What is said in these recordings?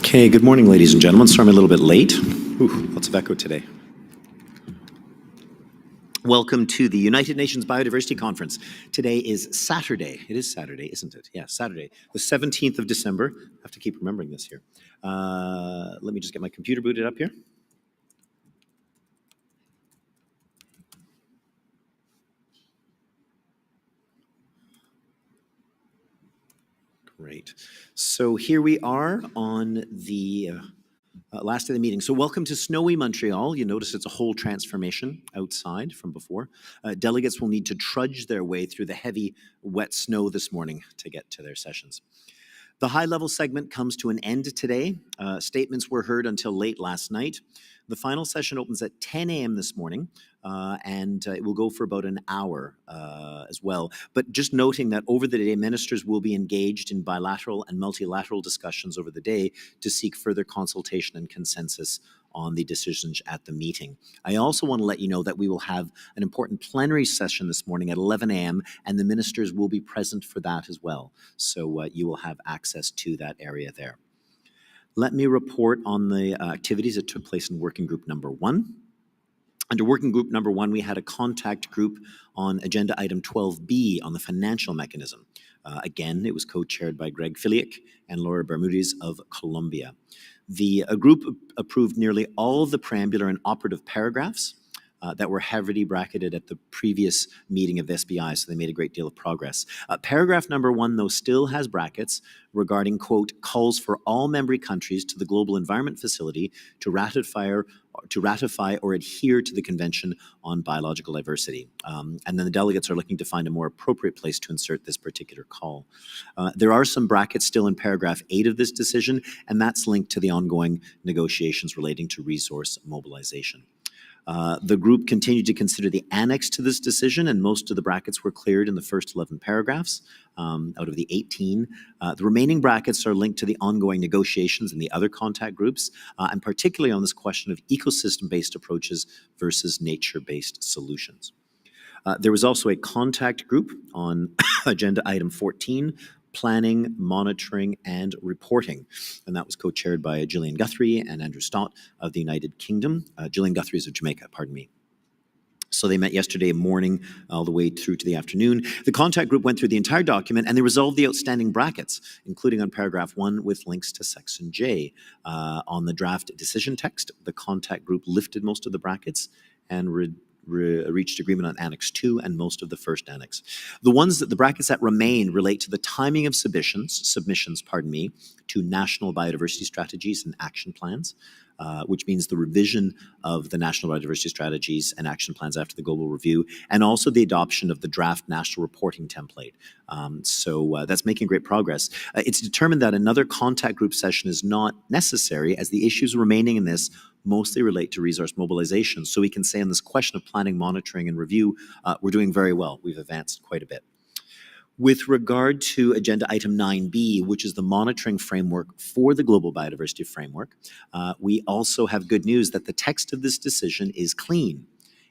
Okay, good morning, ladies and gentlemen. Sorry I'm a little bit late. Lots of echo today. Welcome to the United Nations Biodiversity Conference. Today is Saturday. It is Saturday, isn't it? Yeah, Saturday, the 17th of December. I have to keep remembering this here. Let me just get my computer booted up here. Great. So here we are on the last day of the meeting. So welcome to snowy Montreal. You notice it's a whole transformation outside from before. Delegates will need to trudge their way through the heavy, wet snow this morning to get to their sessions. The high-level segment comes to an end today. Statements were heard until late last night. The final session opens at 10 a.m. this morning, and it will go for about an hour as well. But just noting that over the day, ministers will be engaged in bilateral and multilateral discussions over the day to seek further consultation and consensus on the decisions at the meeting. I also want to let you know that we will have an important plenary session this morning at 11 a.m., and the ministers will be present for that as well. So you will have access to that area there. Let me report on the activities that took place in working group number 1. Under working group number 1, we had a contact group on agenda item 12B on the financial mechanism. Again, it was co-chaired by Greg Filiak and Laura Bermudez of Colombia. The group approved nearly all of the preambular and operative paragraphs that were heavily bracketed at the previous meeting of the SBI, so they made a great deal of progress. Paragraph number 1, though, still has brackets regarding, quote, calls for all member countries to the Global Environment Facility to ratify or adhere to the Convention on Biological Diversity. And then the delegates are looking to find a more appropriate place to insert this particular call. There are some brackets still in paragraph 8 of this decision, and that's linked to the ongoing negotiations relating to resource mobilization. The group continued to consider the annex to this decision, and most of the brackets were cleared in the first 11 paragraphs out of the 18. The remaining brackets are linked to the ongoing negotiations in the other contact groups, and particularly on this question of ecosystem-based approaches versus nature-based solutions. There was also a contact group on agenda item 14, planning, monitoring, and reporting. And that was co-chaired by Gillian Guthrie and Andrew Stott of the United Kingdom. Gillian Guthrie is of Jamaica, pardon me. So they met yesterday morning all the way through to the afternoon. The contact group went through the entire document and they resolved the outstanding brackets, including on paragraph 1 with links to section J. On the draft decision text, the contact group lifted most of the brackets and reached agreement on Annex 2 and most of the first annex. The brackets that remain relate to the timing of submissions, to national biodiversity strategies and action plans, which means the revision of the national biodiversity strategies and action plans after the global review, and also the adoption of the draft national reporting template. So that's making great progress. It's determined that another contact group session is not necessary, as the issues remaining in this mostly relate to resource mobilization. So we can say on this question of planning, monitoring, and review, we're doing very well. We've advanced quite a bit. With regard to agenda item 9B, which is the monitoring framework for the Global Biodiversity Framework, we also have good news that the text of this decision is clean.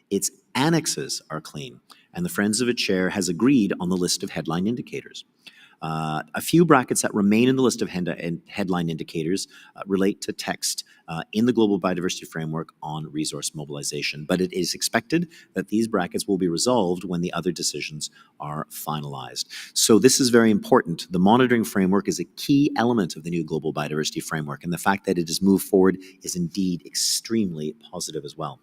Its annexes are clean, and the Friends of a Chair has agreed on the list of headline indicators. A few brackets that remain in the list of headline indicators relate to text in the Global Biodiversity Framework on resource mobilization, but it is expected that these brackets will be resolved when the other decisions are finalized. So this is very important. The monitoring framework is a key element of the new Global Biodiversity Framework, and the fact that it has moved forward is indeed extremely positive as well.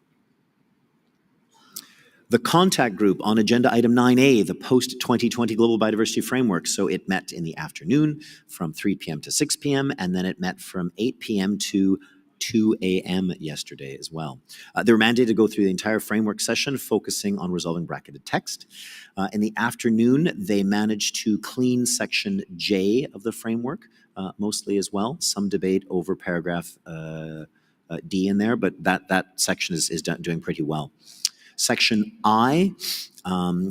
The contact group on agenda item 9A, the post-2020 Global Biodiversity Framework. So it met in the afternoon from 3 p.m. to 6 p.m. and then it met from 8 p.m. to 2 a.m. yesterday as well. They were mandated to go through the entire framework session, focusing on resolving bracketed text. In the afternoon, they managed to clean section J of the framework, mostly as well. Some debate over paragraph D in there, but that section is doing pretty well. Section I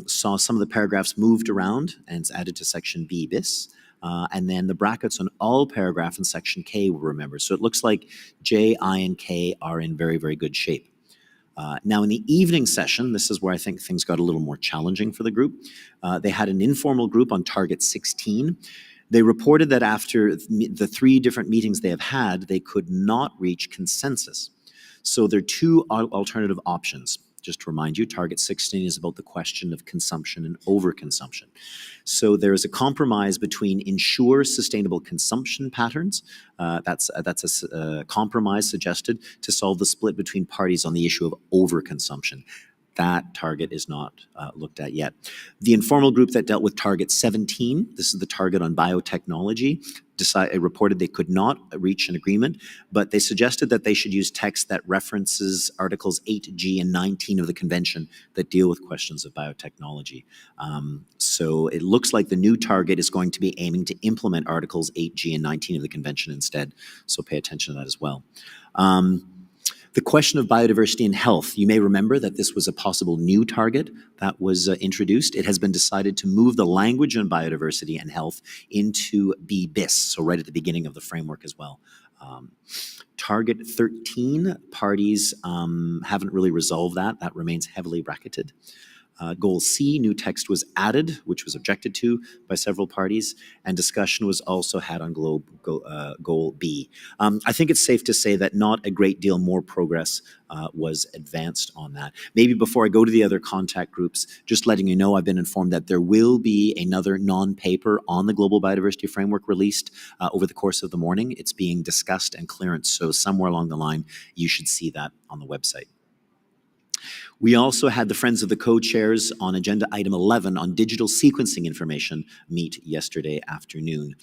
saw some of the paragraphs moved around and it's added to section B bis. And then the brackets on all paragraph in section K were remembered. So it looks like J, I, and K are in very, very good shape. Now in the evening session, this is where I think things got a little more challenging for the group. They had an informal group on target 16. They reported that after the 3 different meetings they have had, they could not reach consensus. So there are 2 alternative options. Just to remind you, Target 16 is about the question of consumption and overconsumption. So there is a compromise between ensure sustainable consumption patterns. That's a compromise suggested to solve the split between parties on the issue of overconsumption. That target is not looked at yet. The informal group that dealt with Target 17, this is the target on biotechnology, reported they could not reach an agreement, but they suggested that they should use text that references Articles 8G and 19 of the Convention that deal with questions of biotechnology. So it looks like the new target is going to be aiming to implement Articles 8G and 19 of the Convention instead, so pay attention to that as well. The question of biodiversity and health, you may remember that this was a possible new target that was introduced. It has been decided to move the language on biodiversity and health into B bis, so right at the beginning of the framework as well. Target 13, parties haven't really resolved that. That remains heavily bracketed. Goal C, new text was added, which was objected to by several parties, and discussion was also had on Goal B. I think it's safe to say that not a great deal more progress was advanced on that. Maybe before I go to the other contact groups, just letting you know, I've been informed that there will be another non-paper on the Global Biodiversity Framework released over the course of the morning. It's being discussed and clearanced, so somewhere along the line, you should see that on the website. We also had the Friends of the Co-Chairs on agenda item 11 on digital sequencing information meet yesterday afternoon,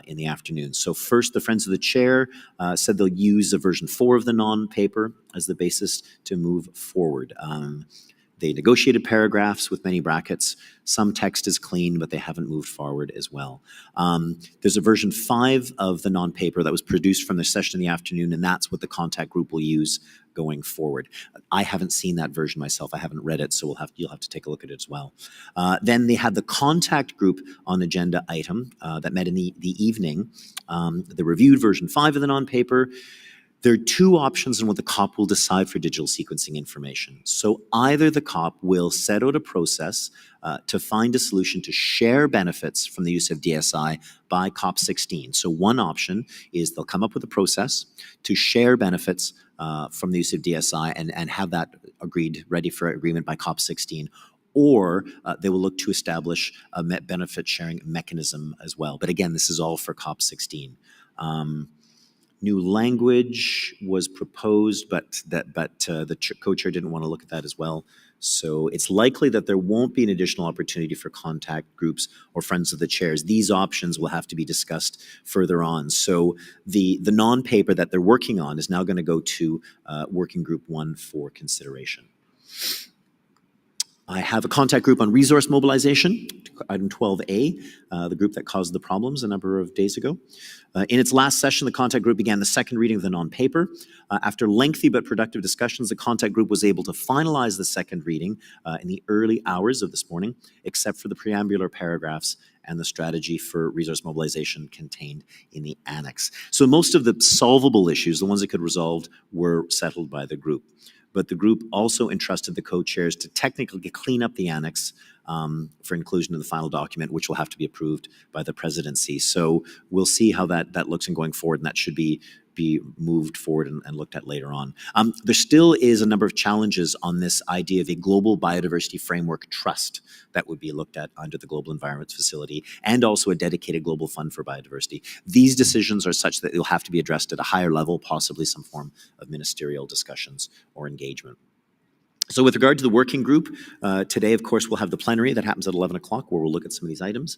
in the afternoon. So first, the Friends of the Chair said they'll use a version 4 of the non-paper as the basis to move forward. They negotiated paragraphs with many brackets. Some text is clean, but they haven't moved forward as well. There's a version 5 of the non-paper that was produced from the session in the afternoon, and that's what the contact group will use going forward. I haven't seen that version myself. I haven't read it, so you'll have to take a look at it as well. Then they had the contact group on agenda item that met in the evening. The reviewed version 5 of the non-paper. There are 2 options on what the COP will decide for digital sequencing information. So either the COP will set out a process to find a solution to share benefits from the use of DSI by COP 16. So one option is they'll come up with a process to share benefits from the use of DSI and have that ready for agreement by COP 16. Or they will look to establish a benefit sharing mechanism as well. But again, this is all for COP 16. New language was proposed, but the co-chair didn't want to look at that as well. So it's likely that there won't be an additional opportunity for contact groups or Friends of the Chairs. These options will have to be discussed further on. So the non-paper that they're working on is now going to go to Working Group 1 for consideration. I have a contact group on resource mobilization, item 12A, the group that caused the problems a number of days ago. In its last session, the contact group began the second reading of the non-paper. After lengthy but productive discussions, the contact group was able to finalize the second reading in the early hours of this morning, except for the preambular paragraphs and the strategy for resource mobilization contained in the annex. So most of the solvable issues, the ones that could be resolved, were settled by the group. But the group also entrusted the co-chairs to technically clean up the annex for inclusion in the final document, which will have to be approved by the presidency. So we'll see how that looks in going forward, and that should be moved forward and looked at later on. There still is a number of challenges on this idea of a global biodiversity framework trust that would be looked at under the Global Environment Facility, and also a dedicated global fund for biodiversity. These decisions are such that they'll have to be addressed at a higher level, possibly some form of ministerial discussions or engagement. So with regard to the working group, today, of course, we'll have the plenary that happens at 11 o'clock where we'll look at some of these items.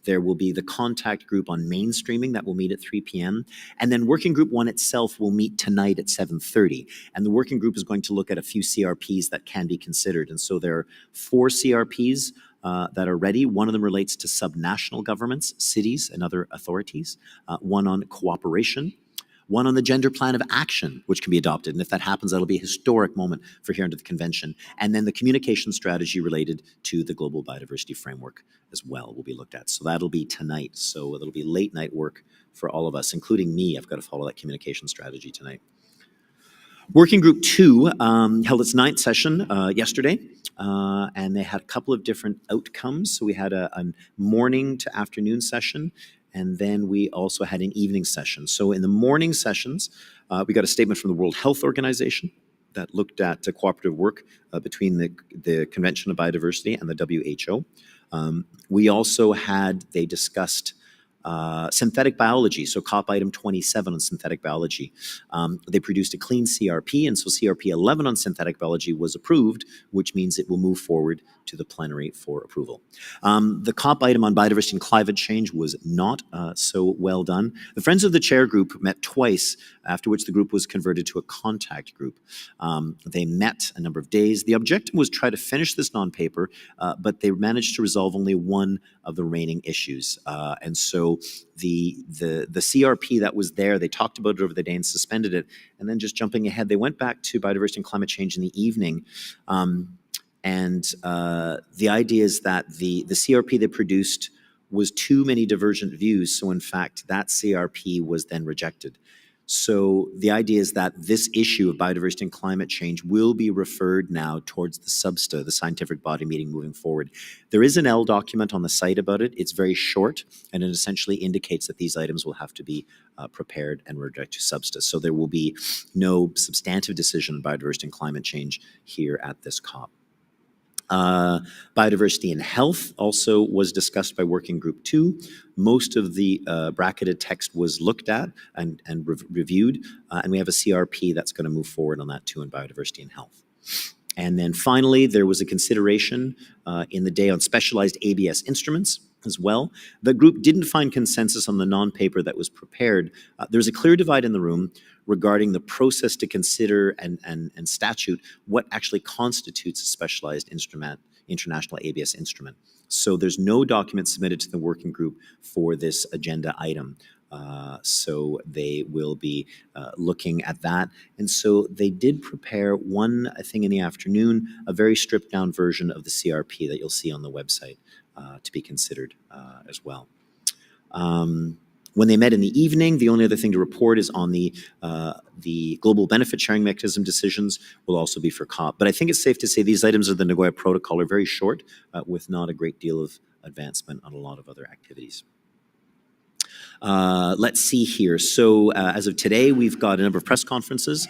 There will be the contact group on mainstreaming that will meet at 3 p.m. And then working group 1 itself will meet tonight at 7:30. And the working group is going to look at a few CRPs that can be considered. And so there are 4 CRPs that are ready. One of them relates to subnational governments, cities, and other authorities. One on cooperation. One on the gender plan of action, which can be adopted. And if that happens, that'll be a historic moment for here under the convention. And then the communication strategy related to the global biodiversity framework as well will be looked at. So that'll be tonight. So it'll be late night work for all of us, including me. I've got to follow that communication strategy tonight. Working Group 2 held its ninth session yesterday, and they had a couple of different outcomes. So we had a morning to afternoon session, and then we also had an evening session. So in the morning sessions, we got a statement from the World Health Organization that looked at cooperative work between the Convention of Biodiversity and the WHO. We also had, they discussed synthetic biology, so COP item 27 on synthetic biology. They produced a clean CRP, and so CRP 11 on synthetic biology was approved, which means it will move forward to the plenary for approval. The COP item on biodiversity and climate change was not so well done. The Friends of the Chair group met twice, after which the group was converted to a contact group. They met a number of days. The objective was try to finish this non-paper, but they managed to resolve only one of the remaining issues. And so the CRP that was there, they talked about it over the day and suspended it. And then just jumping ahead, they went back to biodiversity and climate change in the evening. The idea is that the CRP they produced was too many divergent views. So in fact, that CRP was then rejected. So the idea is that this issue of biodiversity and climate change will be referred now towards the SBSTA, the scientific body meeting moving forward. There is an L document on the site about it. It's very short, and it essentially indicates that these items will have to be prepared and rejected to SBSTA. So there will be no substantive decision on biodiversity and climate change here at this COP. Biodiversity and health also was discussed by Working Group 2. Most of the bracketed text was looked at and reviewed, and we have a CRP that's going to move forward on that too in biodiversity and health. And then finally, there was a consideration in the day on specialized ABS instruments as well. The group didn't find consensus on the non-paper that was prepared. There's a clear divide in the room regarding the process to consider and statute what actually constitutes a specialized instrument, international ABS instrument. So there's no document submitted to the working group for this agenda item. So they will be looking at that. And so they did prepare one thing in the afternoon, a very stripped down version of the CRP that you'll see on the website to be considered as well. When they met in the evening, the only other thing to report is on the global benefit sharing mechanism decisions will also be for COP. But I think it's safe to say these items of the Nagoya Protocol are very short with not a great deal of advancement on a lot of other activities. Let's see here. So as of today, we've got a number of press conferences.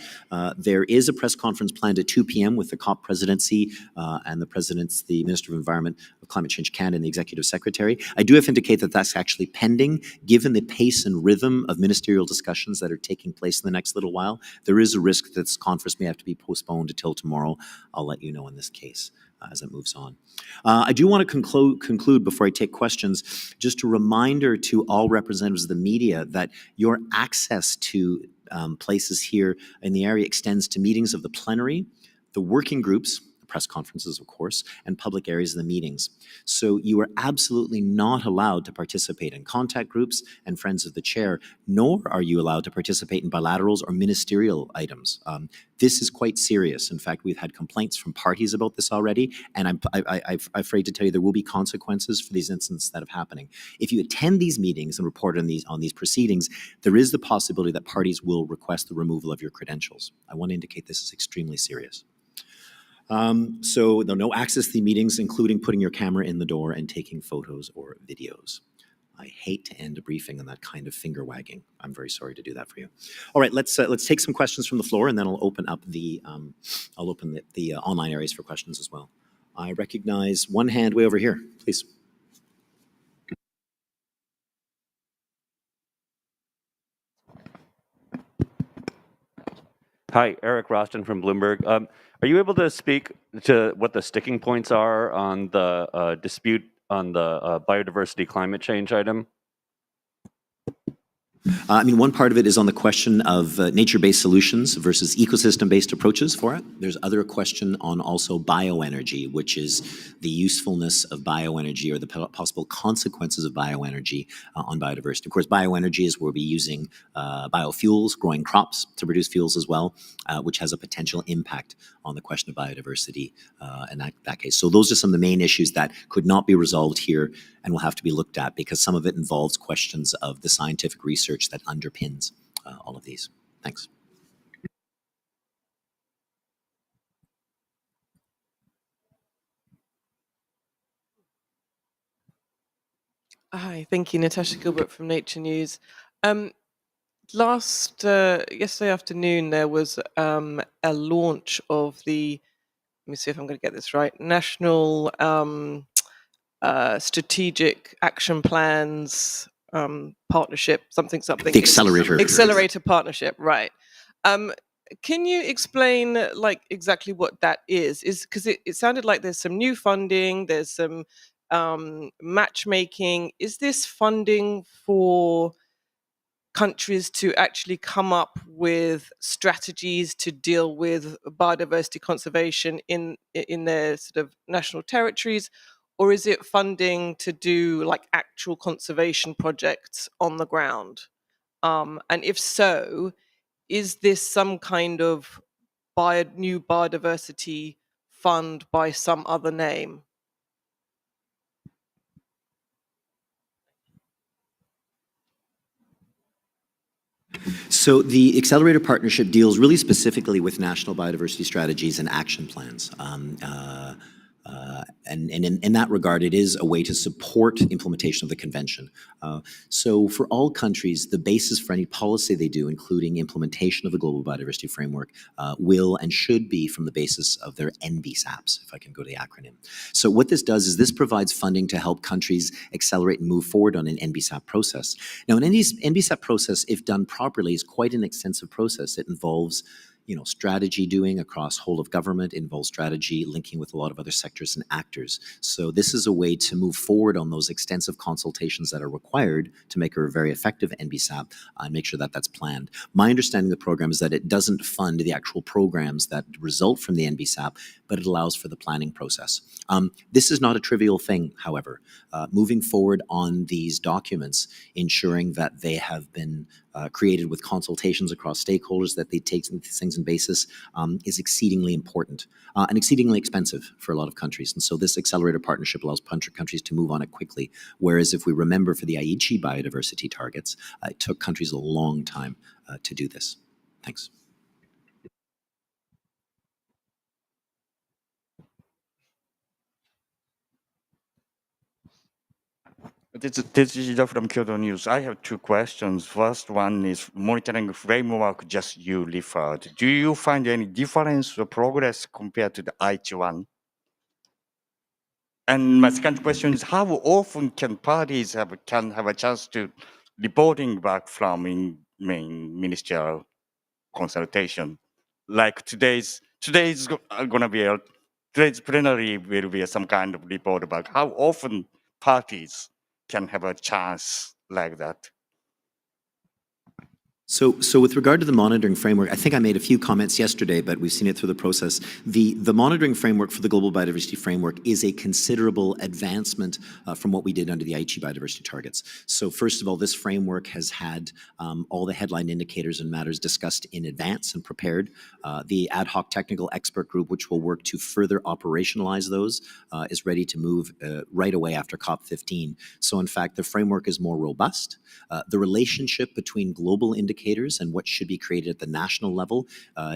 There is a press conference planned at 2 p.m. with the COP presidency and the Minister of Environment of Climate Change Canada and the Executive Secretary. I do have to indicate that that's actually pending. Given the pace and rhythm of ministerial discussions that are taking place in the next little while, there is a risk that this conference may have to be postponed until tomorrow. I'll let you know in this case as it moves on. I do want to conclude before I take questions, just a reminder to all representatives of the media that your access to places here in the area extends to meetings of the plenary, the working groups, press conferences, of course, and public areas of the meetings. So you are absolutely not allowed to participate in contact groups and friends of the chair, nor are you allowed to participate in bilaterals or ministerial items. This is quite serious. In fact, we've had complaints from parties about this already, and I'm afraid to tell you there will be consequences for these incidents that are happening. If you attend these meetings and report on these proceedings, there is the possibility that parties will request the removal of your credentials. I want to indicate this is extremely serious. So there'll no access to the meetings, including putting your camera in the door and taking photos or videos. I hate to end a briefing on that kind of finger wagging. I'm very sorry to do that for you. All right, let's take some questions from the floor, and then I'll open up the online areas for questions as well. I recognize one hand way over here, please. Hi, Eric Roston from Bloomberg. Are you able to speak to what the sticking points are on the dispute on the biodiversity climate change item? One part of it is on the question of nature-based solutions versus ecosystem-based approaches for it. There's other question on also bioenergy, which is the usefulness of bioenergy or the possible consequences of bioenergy on biodiversity. Of course, bioenergy is where we'll be using biofuels, growing crops to produce fuels as well, which has a potential impact on the question of biodiversity in that case. So those are some of the main issues that could not be resolved here and will have to be looked at because some of it involves questions of the scientific research that underpins all of these. Thanks. Hi, thank you. Natasha Gilbert from Nature News. Um, yesterday afternoon, there was a launch of the, let me see if I'm going to get this right, National Strategic Action Plans Partnership, something. The accelerator. Accelerator partnership, right. Um, can you explain like exactly what that is? Because it sounded like there's some new funding, there's some matchmaking. Is this funding for countries to actually come up with strategies to deal with biodiversity conservation in their sort of national territories, or is it funding to do like actual conservation projects on the ground? And if so, is this some kind of new biodiversity fund by some other name? So the Accelerator Partnership deals really specifically with national biodiversity strategies and action plans. And in that regard, it is a way to support implementation of the convention. So for all countries, the basis for any policy they do, including implementation of the Global Biodiversity Framework, will and should be from the basis of their NBSAPs, if I can go to the acronym. So what this does is this provides funding to help countries accelerate and move forward on an NBSAP process. Now, an NBSAP process, if done properly, is quite an extensive process. It involves strategy doing across whole of government, involves strategy linking with a lot of other sectors and actors. So this is a way to move forward on those extensive consultations that are required to make a very effective NBSAP and make sure that that's planned. My understanding of the program is that it doesn't fund the actual programs that result from the NBSAP, but it allows for the planning process. This is not a trivial thing, however. Moving forward on these documents, ensuring that they have been created with consultations across stakeholders, that they take these things in basis, is exceedingly important and exceedingly expensive for a lot of countries. And so this accelerator partnership allows countries to move on it quickly. Whereas if we remember for the Aichi biodiversity targets, it took countries a long time to do this. Thanks. This is Ida from Kyoto News. I have two questions. First one is monitoring framework just you referred. Do you find any difference or progress compared to the Aichi one? And my second question is how often can parties can have a chance to reporting back from in main ministerial consultation? Like today's gonna be today's plenary will be some kind of report about how often parties can have a chance like that. So with regard to the monitoring framework, I think I made a few comments yesterday, but we've seen it through the process. The monitoring framework for the Global Biodiversity Framework is a considerable advancement from what we did under the Aichi biodiversity targets. So first of all, this framework has had all the headline indicators and matters discussed in advance and prepared. The ad hoc technical expert group, which will work to further operationalize those, is ready to move right away after COP15. So in fact, the framework is more robust. The relationship between global indicators and what should be created at the national level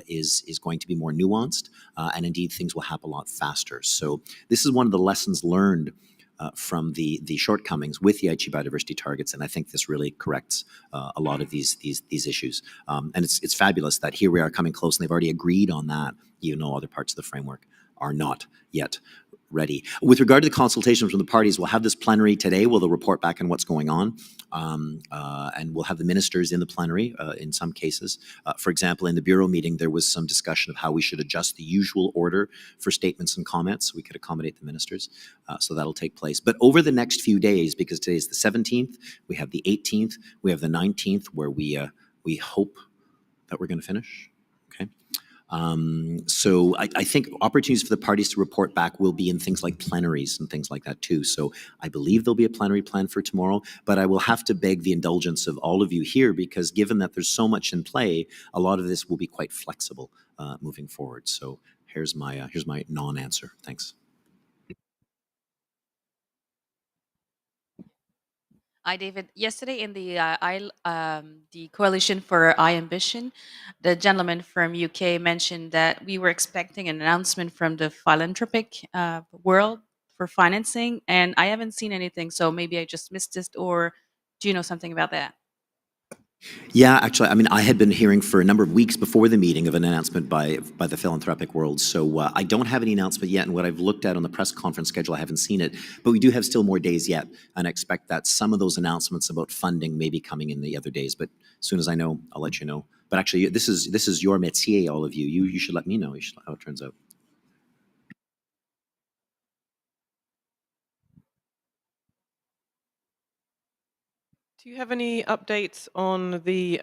is going to be more nuanced, and indeed things will happen a lot faster. So this is one of the lessons learned from the shortcomings with the Aichi biodiversity targets, and I think this really corrects a lot of these issues. And it's fabulous that here we are coming close, and they've already agreed on that, even though other parts of the framework are not yet ready. With regard to the consultations from the parties, we'll have this plenary today where they'll report back on what's going on, and we'll have the ministers in the plenary in some cases. For example, in the Bureau meeting, there was some discussion of how we should adjust the usual order for statements and comments so we could accommodate the ministers. So that'll take place. But over the next few days, because today's the 17th, we have the 18th, we have the 19th, where we hope that we're going to finish. Okay. So I think opportunities for the parties to report back will be in things like plenaries and things like that too. So I believe there'll be a plenary planned for tomorrow, but I will have to beg the indulgence of all of you here, because given that there's so much in play, a lot of this will be quite flexible moving forward. So here's my non-answer. Thanks. Hi, David. Yesterday in the Coalition for I Ambition, the gentleman from UK mentioned that we were expecting an announcement from the philanthropic world for financing, and I haven't seen anything. So maybe I just missed it, or do you know something about that? Yeah, actually, I mean, I had been hearing for a number of weeks before the meeting of an announcement by the philanthropic world. So I don't have any announcement yet, and what I've looked at on the press conference schedule, I haven't seen it. But we do have still more days yet, and I expect that some of those announcements about funding may be coming in the other days. But as soon as I know, I'll let you know. But actually, this is your métier, all of you. You should let me know. You should, how it turns out. Do you have any updates on the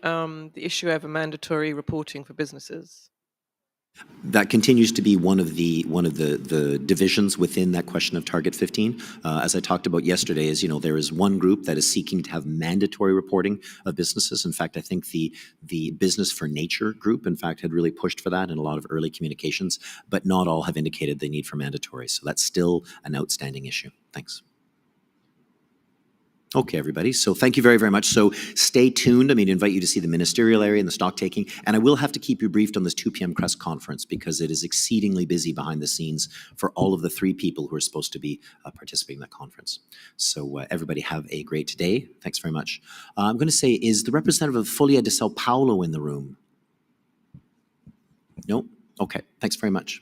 issue over mandatory reporting for businesses? That continues to be one of the divisions within that question of Target 15. As I talked about yesterday, is there is one group that is seeking to have mandatory reporting of businesses. In fact, I think the Business for Nature group, in fact, had really pushed for that in a lot of early communications, but not all have indicated the need for mandatory. So that's still an outstanding issue. Thanks. Okay, everybody. So thank you very, very much. So stay tuned. I mean, I invite you to see the ministerial area and the stock taking. And I will have to keep you briefed on this 2 p.m. press conference because it is exceedingly busy behind the scenes for all of the 3 people who are supposed to be participating in that conference. So everybody have a great day. Thanks very much. I'm going to say, is the representative of Folia de Sao Paulo in the room? No? Okay. Thanks very much.